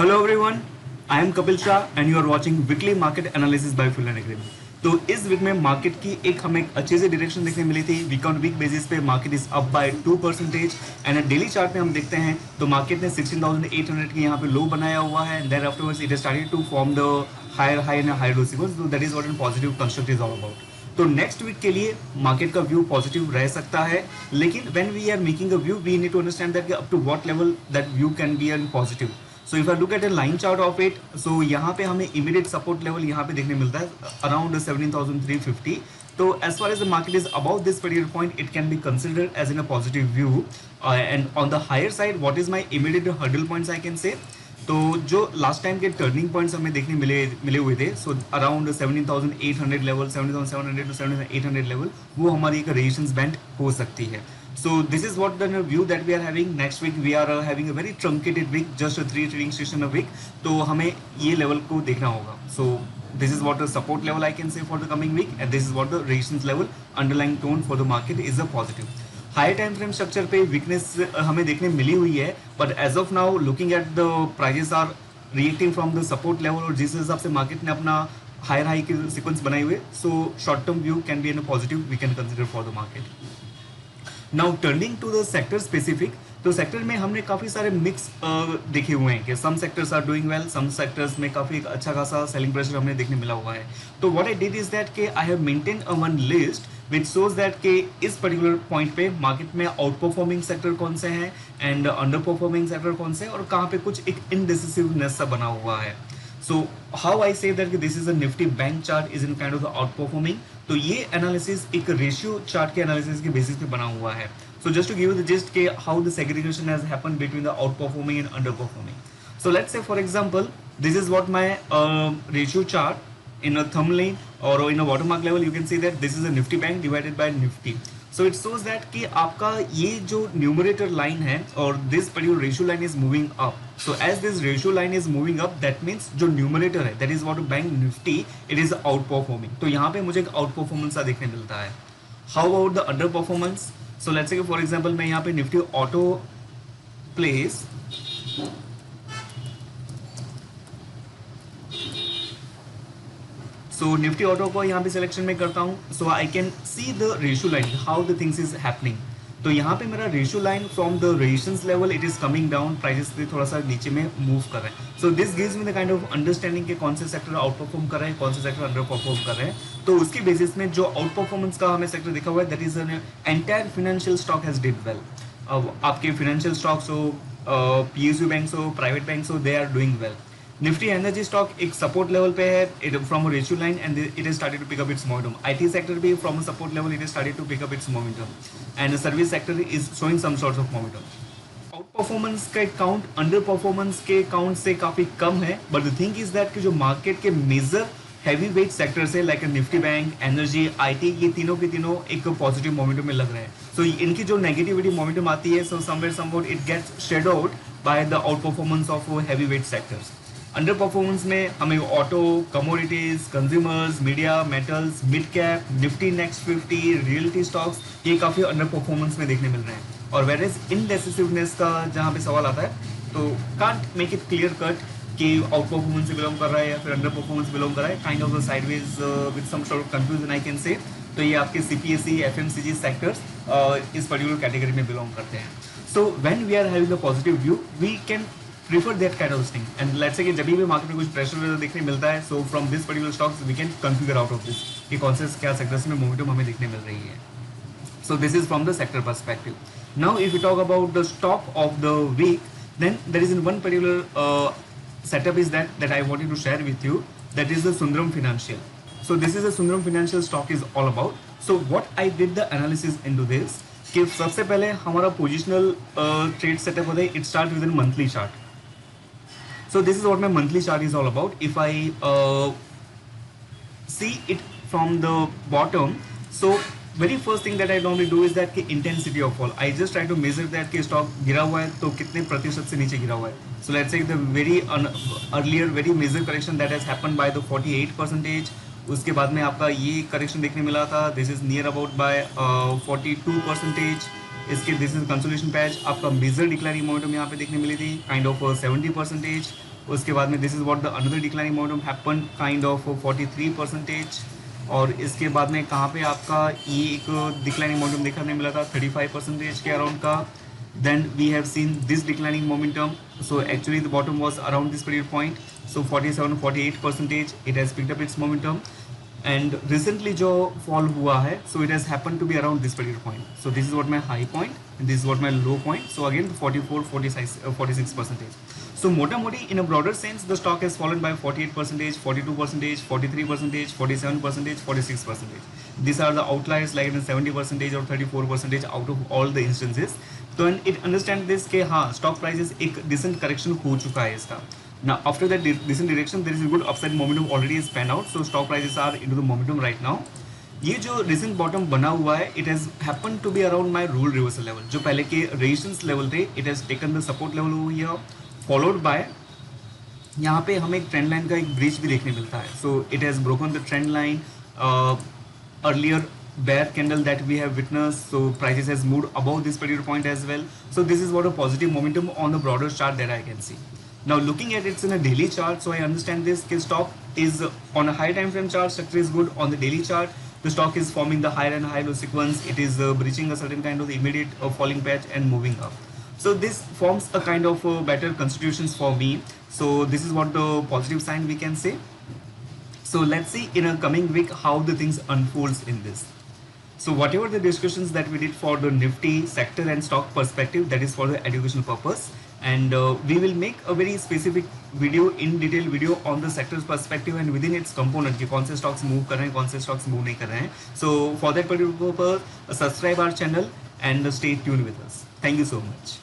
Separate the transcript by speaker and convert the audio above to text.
Speaker 1: Hello everyone, I am Kapil Shah and you are watching weekly market analysis by full and agreement. तो इस week में market की हमें एक अच्छी सी डायरेक्शन देखने मिली थी। वीक ऑन वीक बेसिस पे market is up by 2% and daily chart में हम देखते हैं तो मार्केट ने 16,800 की यहाँ पे लो बनाया हुआ है and then afterwards it started to form the higher high and higher low sequence. So that is what an positive construct is all about. तो नेक्स्ट वीक के लिए मार्केट का व्यू पॉजिटिव रह सकता है, लेकिन when we are making a view we need to understand that up to what level that view can be an positive. So if I look at a line chart of it, so यहाँ पे हमें immediate support level यहाँ पे देखने मिलता है around 17,350। तो as far as the market is about this particular point it can be considered as in a positive view and on the higher side what is my immediate hurdle points I can say. तो जो last time के turning points हमें देखने मिले हुए थे, so around 17,800 level, 17,700 to 17,800 level, वो हमारी एक रेजिस्टेंस बैंड हो सकती है। So this is what the view that we are having. Next week we are having a very truncated week, just a 3 trading session a week. तो हमें ये level को देखना होगा. So this is what the support level I can say for the coming week, and this is what the resistance level underlying tone for the market is a positive. High time frame structure पे weakness हमें देखने मिली हुई है, but as of now looking at the prices are reacting from the support level, और जिस हिसाब से मार्केट ने अपना हायर हाई के सीक्वेंस बनाए हुए, so short term view can be in a positive we can consider for the market. Now turning to the sector specific, तो सेक्टर में हमने काफ़ी सारे मिक्स देखे हुए हैं कि some sectors are doing well, some sectors में काफ़ी अच्छा खासा सेलिंग प्रेशर हमें देखने मिला हुआ है। तो what I did is that कि I have maintain a one list which shows that कि इस पर्टिकुलर पॉइंट पे मार्केट में आउट परफॉर्मिंग सेक्टर कौन से हैं एंड अंडर परफॉर्मिंग सेक्टर कौन से हैं, और कहाँ पे कुछ एक इनडिसिसिवनेस सा बना हुआ है। So how I say that this is a nifty bank chart is in kind of the outperforming, तो ये एनालिसिस एक रेशियो चार्ट के एनालिसिस के बेसिस पे बना हुआ है। So just to give you the gist के how the segregation has happened between the outperforming and underperforming. So let's say for example this is what my ratio chart in a thumbnail or in a watermark level you can see that this is a nifty bank divided by nifty. So it shows that कि आपका ये जो numerator line है और this particular ratio line is moving up, so as this ratio line is moving up that means जो numerator है that is what bank Nifty it is outperforming. तो यहाँ पे मुझे एक आउट परफॉर्मेंस सा देखने मिलता है। How about the underperformance? So let's say for example मैं यहाँ पे Nifty auto place so Nifty auto को यहाँ पे सिलेक्शन में करता हूँ, so I can see the ratio line how the things is happening. तो यहाँ पे मेरा ratio line from the resistance level it is coming down, prices पे थोड़ा सा नीचे में मूव कर रहे हैं। So this gives me the kind of understanding के कौन से सेक्टर आउट परफॉर्म कर रहे हैं, कौन से सेक्टर अंडर परफॉर्म कर रहे हैं। तो उसके बेसिस में जो आउट परफॉर्मेंस का हमें सेक्टर दिखा हुआ है that is an entire financial stock has did well. अब आपके फाइनेंशियल स्टॉक्स हो, पीएसयू बैंक्स हो, प्राइवेट बैंक्स हो, they are doing well. Nifty energy stock एक सपोर्ट लेवल पे है, it from ratio line and it is started to pick up its momentum. IT sector भी from support level it is started to pick up its momentum and service sector is showing some sorts of momentum. Out performance का count under performance के count से काफी कम है, but the thing is that कि जो market के major heavy weight sectors है like Nifty bank, energy, IT, ये तीनों के तीनों एक पॉजिटिव मोमेंटम में लग रहे हैं। सो इनकी जो नेगेटिविटी मोमेंटम आती है, so somewhere somewhat it gets shadowed by the outperformance of heavyweight sectors. Underperformance में हमें auto, commodities, consumers, media, metals, mid cap, Nifty next 50, reality stocks, ये काफ़ी अंडर परफॉर्मेंस में देखने मिल रहे हैं। और वेर इज इनडेसिसिवनेस का जहाँ पे सवाल आता है, तो can't make it clear cut कि आउट परफॉर्मेंस से बिलोंग कर रहा है या फिर अंडर परफॉर्मेंस बिलोंग कर रहा है, kind of sideways with some sort of confusion I can say. तो ये आपके सीपीएसई, एफएमसीजी सेक्टर्स इस पर्टिकुलर कैटेगरी में बिलोंग करते हैं। So when we are having a positive view we can prefer that kind of thing, and let's say कि जब भी मार्केट में कुछ प्रेशर देखने मिलता है, so from this particular stocks we can configure out of this कि कौन से क्या सेक्टर्स में मोमेंटम हमें देखने मिल रही है। So this is from the sector perspective. Now if we talk about the stock of the week, then there is in one particular setup is that I wanted to share with you, that is the Sundaram Financial. So this is a Sundaram Financial stock is all about. So what I did the analysis into this कि सबसे पहले हमारा positional trade setup होता है, it start with in monthly chart. So this is what my monthly chart is all about. If I see it from the bottom, so very first thing that I normally do is that कि intensity of fall. I just try to measure that कि stock गिरा हुआ है तो कितने प्रतिशत से नीचे गिरा हुआ है। So let's say the very earlier very major correction that has happened by the 48%. उसके बाद में आपका ये करेक्शन देखने मिला था, this is near about by 42%। इसके दिस इज कंसोलिडेशन पैच, आपका मेजर डिक्लाइनिंग मोमेंटम यहाँ पे देखने मिली थी काइंड ऑफ 70%। उसके बाद में this is what the another declining momentum happen kind of 43%, और इसके बाद में कहाँ पे आपका ये एक डिक्लाइनिंग मोमेंटम देखने मिला था 35% के अराउंड का. Then we have seen this declining momentum. So actually the bottom was around this particular point. So 47-48% it has picked up its momentum. And recently जो fall हुआ है, so it has happened to be around this particular point. So this is what my high point and this is what my low point. So again 46%. So मोटा मोटी in a broader sense the stock has fallen by 48%, 42%, 43%, 47%, 46%. These are the outliers like 70% or 34% out of all the instances. तो it understand this कि हाँ stock prices एक decent correction हो चुका है इसका. Now after that decent direction there is a good upside momentum already is panned out, so stock prices are into the momentum right now. ये जो recent bottom बना हुआ है it has happened to be around my rule reversal level. जो पहले के resistance level थे it has taken the support level over here, followed by यहाँ पे हमें एक ट्रेंड लाइन का एक ब्रिज भी देखने मिलता है. So it has broken the trend line. Earlier bear candle that we have witnessed, so prices has moved above this particular point as well. So this is what a positive momentum on the broader chart that I can see. Now looking at it in a daily chart, so I understand this stock is on a high time frame chart, structure is good. On the daily chart the stock is forming the higher and higher low sequence. It is breaching a certain kind of immediate falling patch and moving up. So this forms a kind of better constitutions for me. So this is what the positive sign we can say. So let's see in a coming week how the things unfolds in this. So whatever the discussions that we did for the Nifty sector and stock perspective, that is for the educational purpose, and we will make a very specific video, in detail video on the sector's perspective and within its component कि कौन से stocks move कर रहे हैं, कौन से stocks move नहीं कर रहे हैं. So for that particular purpose, subscribe our channel and stay tuned with us. Thank you so much.